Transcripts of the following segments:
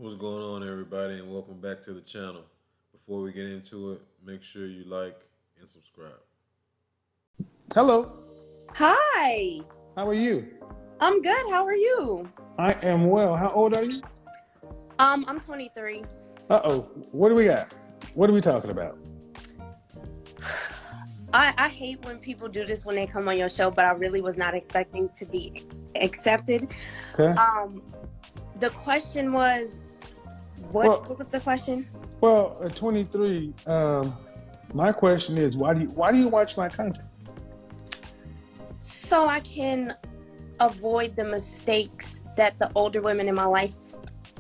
What's going on, everybody, and welcome back to the channel. Before we get into it, make sure you like and subscribe. Hello, Hi, how are you? I'm good. How are you? I am well. How old are you? I'm 23. Uh-oh, what do we got? What are we talking about? I hate when people do this when they come on your show, but I really was not expecting to be accepted. Okay. Um, the question was, Well, what was the question? at 23, my question is, why do you watch my content? So I can avoid the mistakes that the older women in my life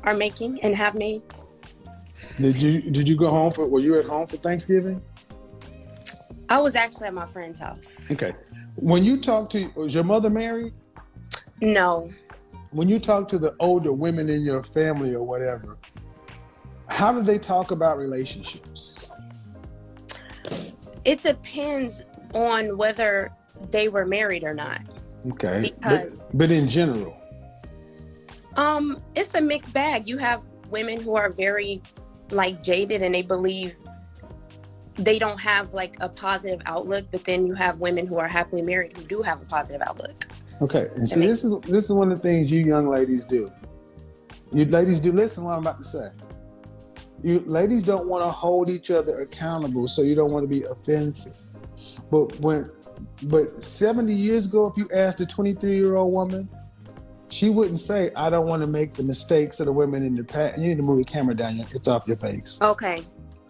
are making and have made. Did you go home for? Were you at home for Thanksgiving? I was actually at my friend's house. Okay. When you talk to, was your mother married? No. When you talk to the older women in your family or whatever, how do they talk about relationships? It depends on whether they were married or not. Okay. Because but in general. It's a mixed bag. You have women who are very jaded and they believe they don't have like a positive outlook, but then you have women who are happily married who do have a positive outlook. Okay, and see, this is one of the things you young ladies do. You ladies do listen to what I'm about to say. You ladies don't want to hold each other accountable, so you don't want to be offensive. But 70 years ago, if you asked a 23-year-old woman, she wouldn't say, "I don't want to make the mistakes of the women in the past." You need to move the camera down. It's off your face. Okay.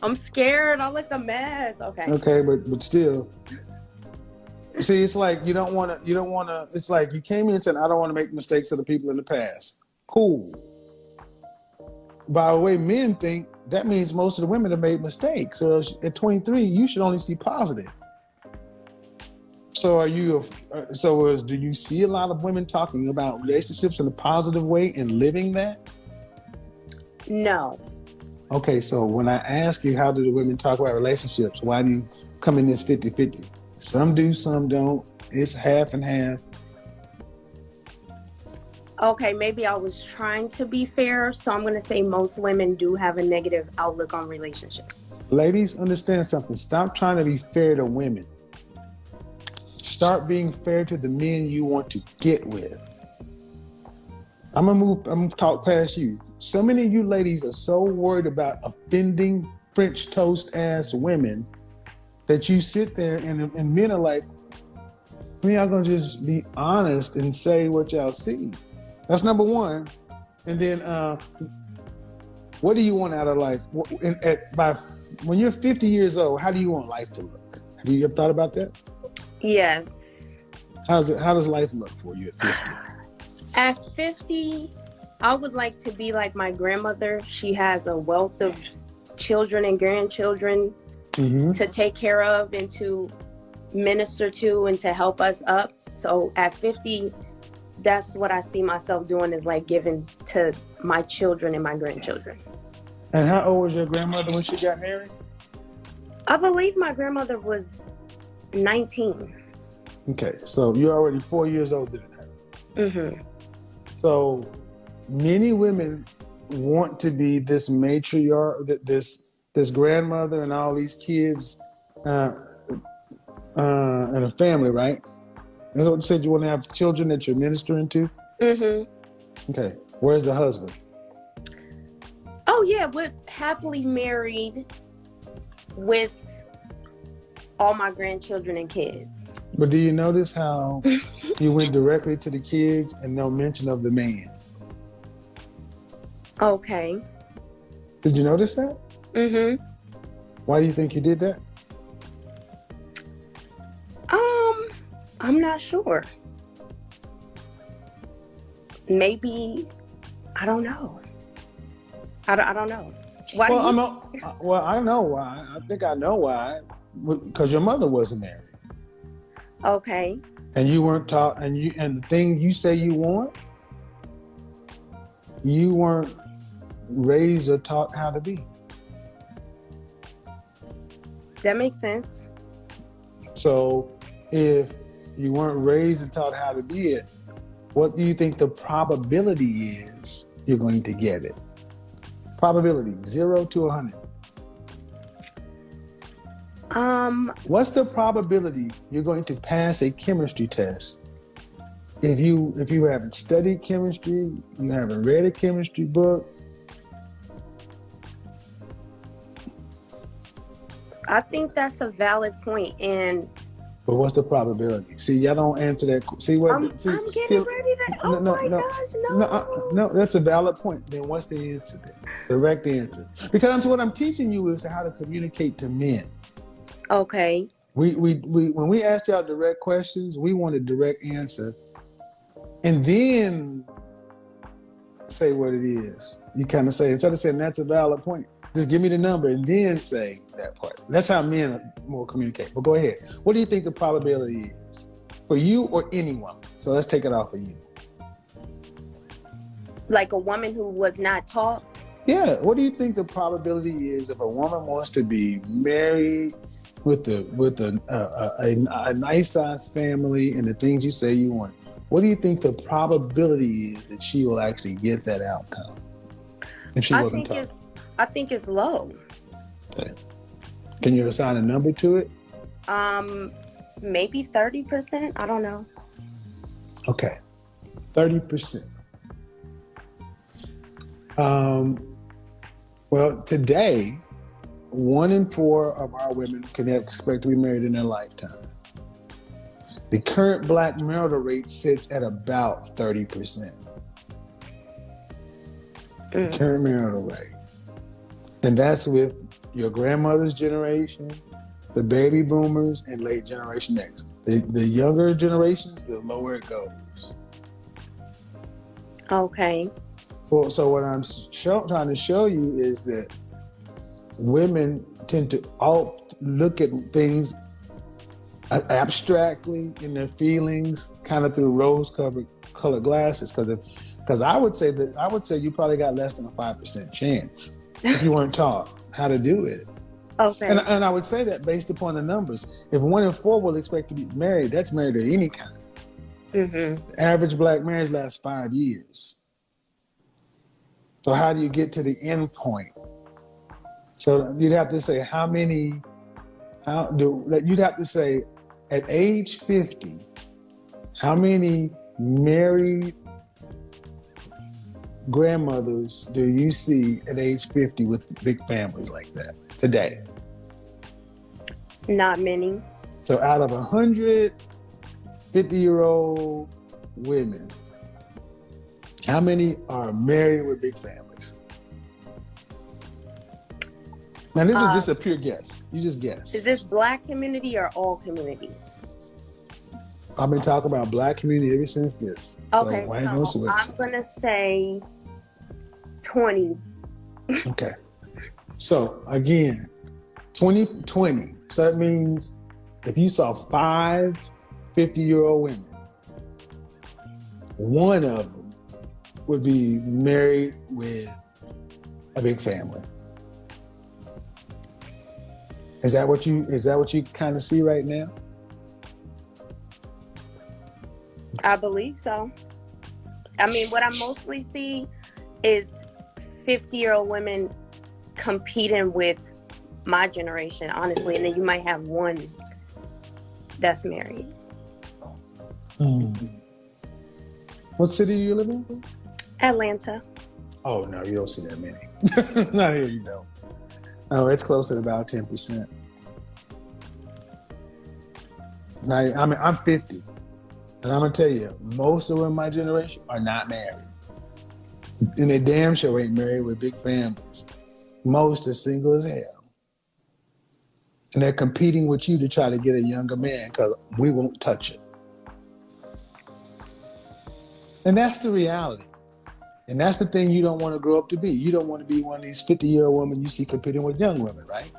I'm scared. I look a mess. Okay. Okay, but still. See, it's like you don't want to, it's like you came in and said, "I don't want to make mistakes of the people in the past." Cool. By the way men think, that means most of the women have made mistakes. So at 23, you should only see positive. So do you see a lot of women talking about relationships in a positive way and living that? No. Okay, so when I ask you, how do the women talk about relationships? Why do you come in this 50-50? Some do, some don't. It's half and half. Okay, maybe I was trying to be fair, so I'm going to say most women do have a negative outlook on relationships. Ladies, understand something. Stop trying to be fair to women. Start being fair to the men you want to get with. I'm gonna talk past you. So many of you ladies are so worried about offending French toast ass women that you sit there and men are like, when y'all gonna just be honest and say what y'all see? That's number one. And then what do you want out of life? When you're 50 years old, how do you want life to look? Have you ever thought about that? Yes. How does life look for you at 50? At 50, I would like to be like my grandmother. She has a wealth of children and grandchildren to take care of and to minister to and to help us up. So at 50, that's what I see myself doing, is like giving to my children and my grandchildren. And how old was your grandmother when she got married? I believe my grandmother was 19. Okay, so you're already 4 years older than her. So many women want to be this matriarch, this grandmother and all these kids and a family, right? That's what you said, you want to have children that you're ministering to? Okay, where's the husband? Oh yeah, we're happily married with all my grandchildren and kids. But do you notice how you went directly to the kids and no mention of the man? Okay. Did you notice that? Why do you think you did that? I'm not sure. Maybe, I don't know. I don't know. Why? Well, I know why. I think I know why. Because your mother wasn't married. Okay. And you weren't taught, and the thing you say you want, you weren't raised or taught how to be. That makes sense. So if you weren't raised and taught how to be it, what do you think the probability is you're going to get it? Probability 0 to 100. What's the probability you're going to pass a chemistry test if you haven't studied chemistry, you haven't read a chemistry book? I think that's a valid point, and but what's the probability? See, y'all don't answer that. See what? I'm getting ready to. Oh my gosh, no! That's a valid point. Then what's the answer? Then? Direct answer. Because what I'm teaching you is how to communicate to men. Okay. We when we ask y'all direct questions, we want a direct answer, and then say what it is. You kind of say, instead of saying that's a valid point, just give me the number and then say that part. That's how men more communicate. But go ahead. What do you think the probability is for you or anyone? So let's take it off of you. Like a woman who was not taught? Yeah. What do you think the probability is if a woman wants to be married with a nice sized family and the things you say you want? What do you think the probability is that she will actually get that outcome if she wasn't taught? I think it's low. Okay. Can you assign a number to it? Maybe 30%. I don't know. Okay, 30%. Well, today, 1 in 4 of our women can expect to be married in their lifetime. The current Black marital rate sits at about 30%. Current marital rate. And that's with your grandmother's generation, the baby boomers, and late Generation X. The younger generations, the lower it goes. Okay. Well, so what I'm trying to show you is that women tend to look at things abstractly in their feelings, kind of through rose-colored glasses. Because I would say you probably got less than a 5% chance if you weren't taught how to do it. Okay. And I would say that based upon the numbers. If 1 in 4 will expect to be married, that's married to any kind. The average Black marriage lasts 5 years. So how do you get to the end point? So you'd have to say you'd have to say at age 50, how many married grandmothers do you see at age 50 with big families like that today? Not many. So out of 100 50-year-old women, how many are married with big families? Now this is just a pure guess. You just guess. Is this Black community or all communities? I've been talking about Black community ever since this. Okay, so I'm gonna say 20. Okay. So again, 2020. So that means if you saw 5 50-year-old women, 1 of them would be married with a big family. Is that what you kind of see right now? I believe so. I mean, what I mostly see is 50-year-old women competing with my generation, honestly, and then you might have 1 that's married. What city do you live in? Atlanta. Oh no, you don't see that many. Not here, you don't. No, it's close to about 10%. Now, I mean, I'm 50, and I'm gonna tell you, most of them in my generation are not married, and they damn sure ain't married with big families. Most are single as hell, and they're competing with you to try to get a younger man because we won't touch it. And that's the reality. And that's the thing you don't want to grow up to be. You don't want to be one of these 50-year-old women you see competing with young women, right?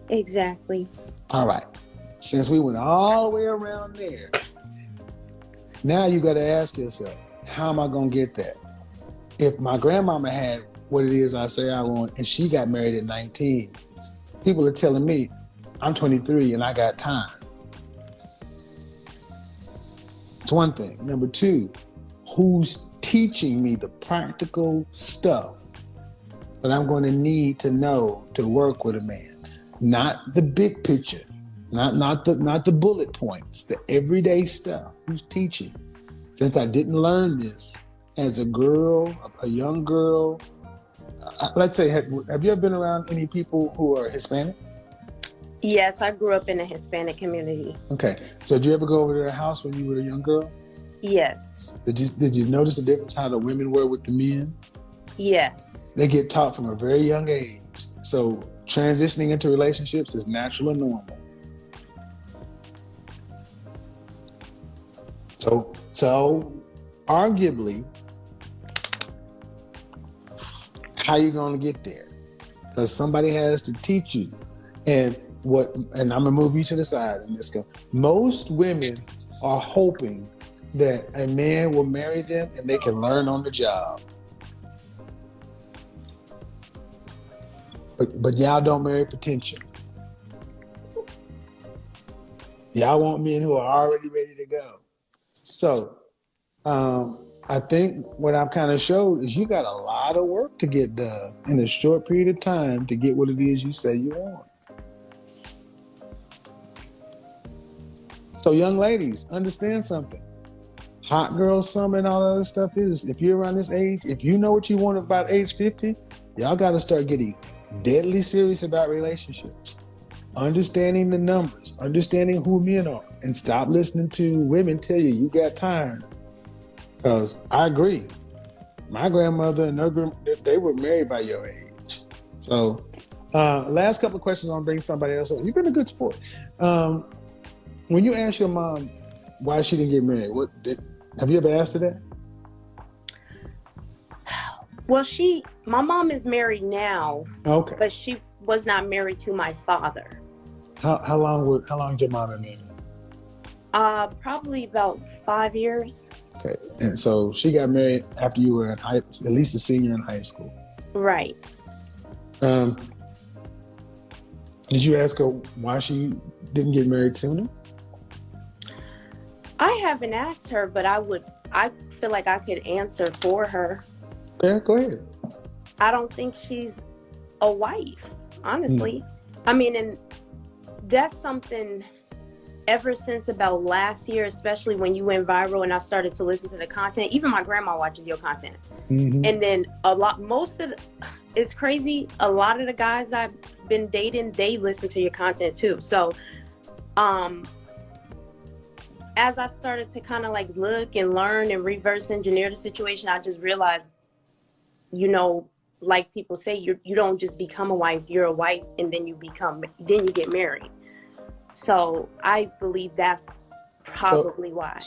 Exactly. All right. Since we went all the way around there, now you got to ask yourself, how am I going to get that? If my grandmama had what it is I say I want and she got married at 19, people are telling me I'm 23 and I got time. It's one thing. Number 2, who's teaching me the practical stuff that I'm going to need to know to work with a man. Not the big picture, not the bullet points, the everyday stuff. Who's teaching? Since I didn't learn this as a girl, a young girl, let's say, have you ever been around any people who are Hispanic? Yes, I grew up in a Hispanic community. Okay, so did you ever go over to their house when you were a young girl? Yes. Did you notice the difference how the women were with the men? Yes. They get taught from a very young age. So transitioning into relationships is natural and normal. So arguably, how you gonna get there? Because somebody has to teach you. And I'm gonna move you to the side in this. Most women are hoping that a man will marry them and they can learn on the job. But y'all don't marry potential. Y'all want men who are already ready to go. So I think what I've kind of showed is you got a lot of work to get done in a short period of time to get what it is you say you want. So young ladies, understand something. Hot girl summer and all that other stuff is, if you're around this age, if you know what you want about age 50, y'all got to start getting deadly serious about relationships. Understanding the numbers, understanding who men are, and stop listening to women tell you got time. Because I agree. My grandmother and her they were married by your age. So last couple of questions, I'll bring somebody else up. You've been a good sport. When you ask your mom why she didn't get married, have you ever asked her that? Well, my mom is married now. Okay. But she was not married to my father. How long did your mom been married? Probably about 5 years. Okay. And so she got married after you were at least a senior in high school. Right. Did you ask her why she didn't get married sooner? I haven't asked her, but I feel like I could answer for her. Okay, go ahead. I don't think she's a wife, honestly. I mean, and that's something ever since about last year, especially when you went viral and I started to listen to the content. Even my grandma watches your content. Mm-hmm. And then it's crazy. A lot of the guys I've been dating, they listen to your content too. So, as I started to kind of like look and learn and reverse engineer the situation, I just realized, like people say, you don't just become a wife, you're a wife, and then you get married. So I believe that's probably why.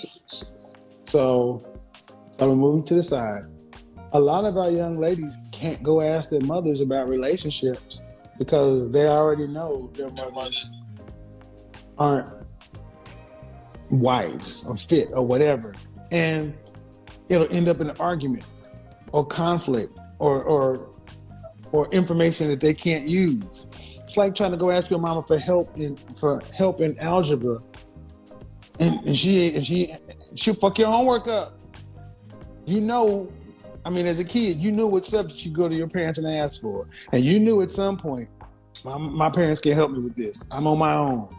So I'm moving to the side. A lot of our young ladies can't go ask their mothers about relationships because they already know their mothers aren't wives or fit or whatever. And it'll end up in an argument or conflict or information that they can't use. It's like trying to go ask your mama for help in algebra, and she'll fuck your homework up. As a kid, you knew what subject you go to your parents and ask for, and you knew at some point, my parents can't help me with this. I'm on my own.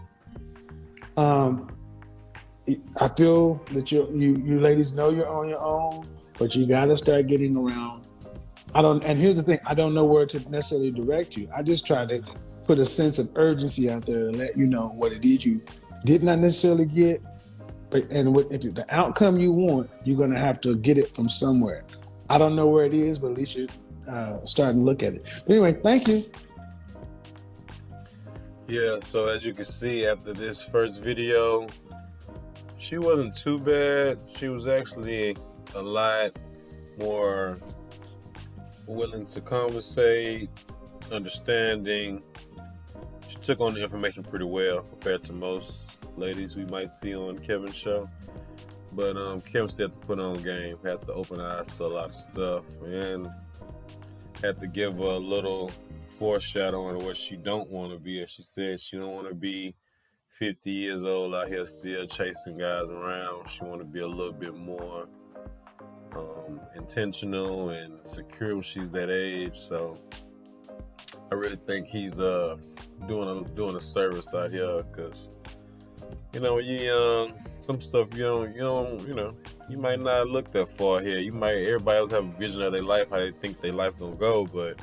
I feel that you ladies know you're on your own, but you got to start getting around. And here's the thing, I don't know where to necessarily direct you. I just try to put a sense of urgency out there and let you know what it is you did not necessarily get. If the outcome you want, you're going to have to get it from somewhere. I don't know where it is, but at least you're starting to look at it. But anyway, thank you. Yeah, so as you can see, after this first video, she wasn't too bad. She was actually a lot more willing to conversate, understanding. She took on the information pretty well compared to most ladies we might see on Kevin's show. But Kim still had to put on game, had to open eyes to a lot of stuff, and had to give her a little foreshadowing of what she don't want to be. As she said, she don't want to be 50 years old out here still chasing guys around. She want to be a little bit more intentional and secure when she's that age. So I really think he's doing a service out here, because you know when you're young, some stuff you might not look that far here. Everybody else have a vision of their life, how they think their life gonna go, but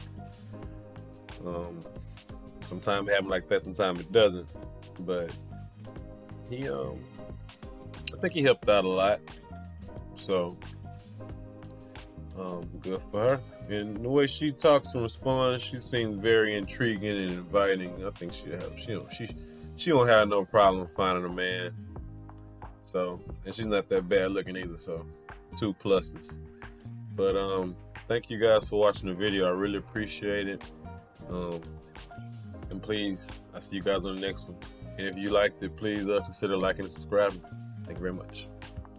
sometimes it happens like that, sometimes it doesn't. But he I think he helped out a lot, so good for her. And the way she talks and responds, she seems very intriguing and inviting. I think she'll help. She don't have no problem finding a man. So, and she's not that bad looking either. So, 2 pluses. But thank you guys for watching the video. I really appreciate it. And please, I'll see you guys on the next one. And if you liked it, please consider liking and subscribing. Thank you very much.